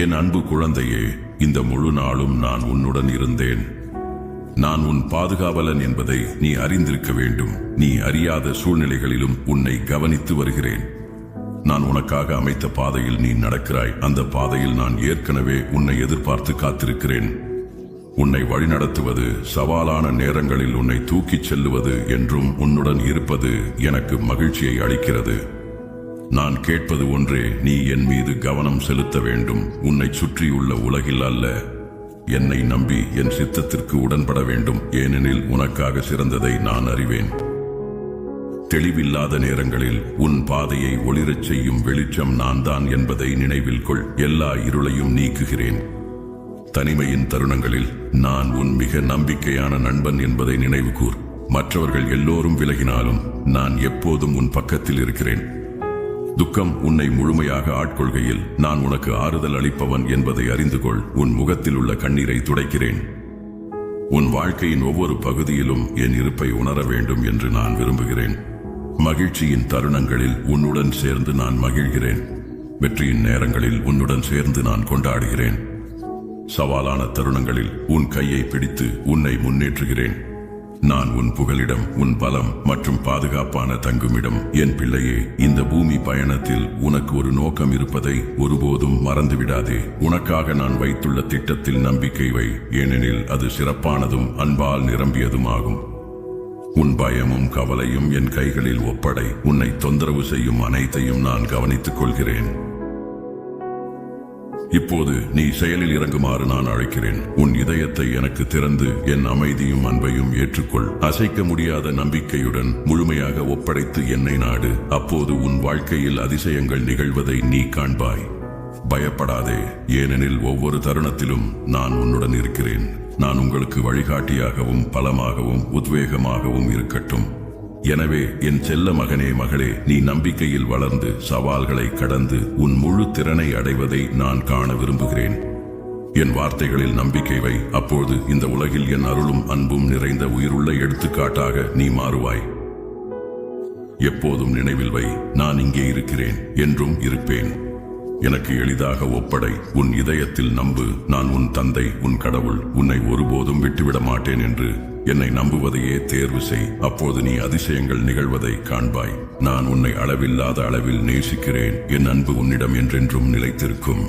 என் அன்பு குழந்தையே, இந்த முழு நாளும் நான் உன்னுடன் இருந்தேன். நான் உன் பாதுகாவலன் என்பதை நீ அறிந்திருக்க வேண்டும். நீ அறியாத சூழ்நிலைகளிலும் உன்னை கவனித்து வருகிறேன். நான் உனக்காக அமைத்த பாதையில் நீ நடக்கிறாய். அந்த பாதையில் நான் ஏற்கனவே உன்னை எதிர்பார்த்து காத்திருக்கிறேன். உன்னை வழிநடத்துவது, சவாலான நேரங்களில் உன்னை தூக்கிச் செல்லுவது என்றும் உன்னுடன் இருப்பது எனக்கு மகிழ்ச்சியை அளிக்கிறது. நான் கேட்பது ஒன்றே, நீ என் மீது கவனம் செலுத்த வேண்டும். உன்னை சுற்றியுள்ள உலகில் அல்ல, என்னை நம்பி என் சித்தத்திற்கு உடன்பட வேண்டும். ஏனெனில் உனக்காக சிறந்ததை நான் அறிவேன். தெளிவில்லாத நேரங்களில் உன் பாதையை ஒளிரச் செய்யும் வெளிச்சம் நான் தான் என்பதை நினைவில் கொள். எல்லா இருளையும் நீக்குகிறேன். தனிமையின் தருணங்களில் நான் உன் மிக நம்பிக்கையான நண்பன் என்பதை நினைவு கூர். மற்றவர்கள் எல்லோரும் விலகினாலும் நான் எப்போதும் உன் பக்கத்தில் இருக்கிறேன். துக்கம் உன்னை முழுமையாக ஆட்கொள்கையில் நான் உனக்கு ஆறுதல் அளிப்பவன் என்பதை அறிந்து கொள். உன் முகத்தில் உள்ள கண்ணீரை துடைக்கிறேன். உன் வாழ்க்கையின் ஒவ்வொரு பகுதியிலும் என் இருப்பை உணர வேண்டும் என்று நான் விரும்புகிறேன். மகிழ்ச்சியின் தருணங்களில் உன்னுடன் சேர்ந்து நான் மகிழ்கிறேன். வெற்றியின் நேரங்களில் உன்னுடன் சேர்ந்து நான் கொண்டாடுகிறேன். சவாலான தருணங்களில் உன் கையை பிடித்து உன்னை முன்னேற்றுகிறேன். நான் உன் புகலிடம், உன் பலம் மற்றும் பாதுகாப்பான தங்குமிடம். என் பிள்ளையே, இந்த பூமி பயணத்தில் உனக்கு ஒரு நோக்கம் இருப்பதை ஒருபோதும் மறந்துவிடாதே. உனக்காக நான் வைத்துள்ள திட்டத்தில் நம்பிக்கை வை. ஏனெனில் அது சிறப்பானதும் அன்பால் நிரம்பியதுமாகும். உன் பயமும் கவலையும் என் கைகளில் ஒப்படை. உன்னை தொந்தரவு செய்யும் அனைத்தையும் நான் கவனித்துக் கொள்கிறேன். இப்போது நீ செயலில் இறங்குமாறு நான் அழைக்கிறேன். உன் இதயத்தை எனக்கு திறந்து என் அமைதியும் அன்பையும் ஏற்றுக்கொள். அசைக்க முடியாத நம்பிக்கையுடன் முழுமையாக ஒப்படைத்து என்னை நாடு. அப்போது உன் வாழ்க்கையில் அதிசயங்கள் நிகழ்வதை நீ காண்பாய். பயப்படாதே, ஏனெனில் ஒவ்வொரு தருணத்திலும் நான் உன்னுடன் இருக்கிறேன். நான் உங்களுக்கு வழிகாட்டியாகவும் பலமாகவும் உத்வேகமாகவும் இருக்கட்டும். எனவே என் செல்ல மகனே, மகளே, நீ நம்பிக்கையில் வளர்ந்து சவால்களை கடந்து உன் முழு திறனை அடைவதை நான் காண விரும்புகிறேன். என் வார்த்தைகளில் நம்பிக்கை வை. அப்போது இந்த உலகில் என் அருளும் அன்பும் நிறைந்த உயிருள்ள எடுத்துக்காட்டாக நீ மாறுவாய். எப்போதும் நினைவில் வை, நான் இங்கே இருக்கிறேன், என்றும் இருப்பேன். எனக்கு எளிதாக ஒப்படை. உன் இதயத்தில் நம்பு. நான் உன் தந்தை, உன் கடவுள். உன்னை ஒருபோதும் விட்டுவிட மாட்டேன் என்று என்னை நம்புவதையே தேர்வு செய். அப்போது நீ அதிசயங்கள் நிகழ்வதை காண்பாய். நான் உன்னை அளவில்லாத அளவில் நேசிக்கிறேன். என் அன்பு உன்னிடம் என்றென்றும் நிலைத்திருக்கும்.